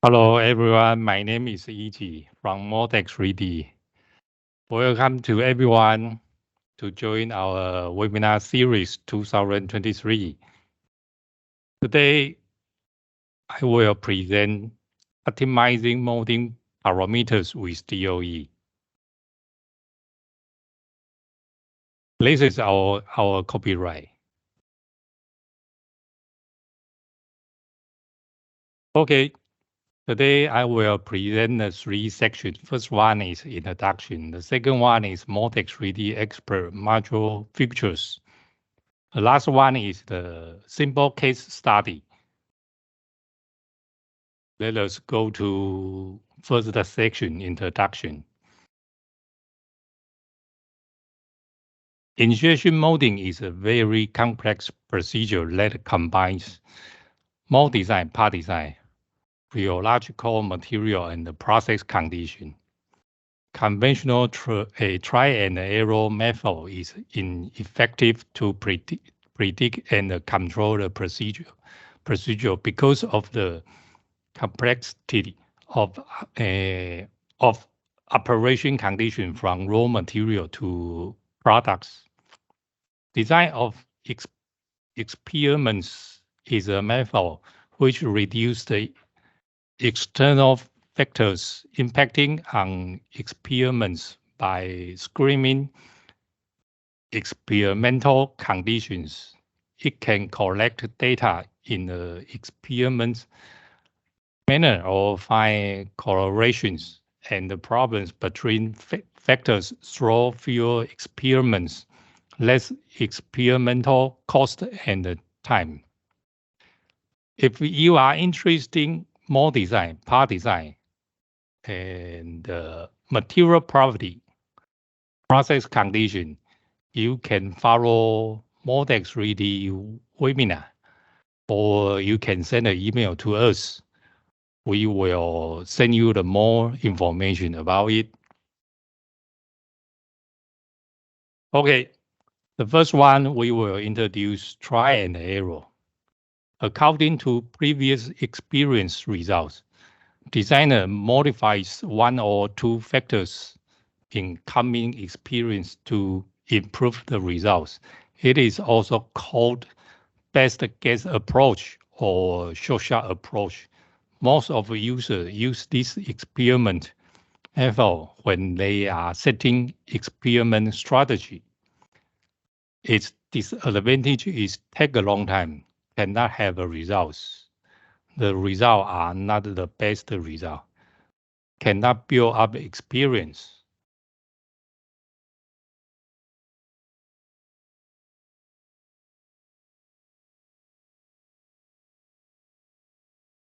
Hello everyone, my name is Yi from Moldex3D. Welcome to everyone to join our webinar series 2023. Today, I will present optimizing molding parameters with DOE. This is our copyright. Okay. Today, I will present the three sections. First one is introduction. The second one is Moldex3D Expert module features. The last one is the simple case study. Let us go to first section, introduction. Injection molding is a very complex procedure that combines mold design, part design, rheological material, and the process condition. Conventional try and error method is ineffective to predict and control the procedure because of the complexity of operation condition from raw material to products. Design of experiments is a method which reduces the external factors impacting on experiments by screening experimental conditions. It can collect data in the experiment manner or find correlations and the problems between factors through fewer experiments, less experimental cost and time. If you are interested in mold design, part design, and material property, process condition, you can follow Moldex3D webinar, or you can send an email to us. We will send you the more information about it. Okay, the first one, we will introduce try and error. According to previous experience results, designer modifies one or two factors in coming experience to improve the results. It is also called best guess approach or short-shot approach. Most of the users use this experiment method when they are setting experiment strategy. Its disadvantage is take a long time, cannot have a results. The results are not the best result, cannot build up experience.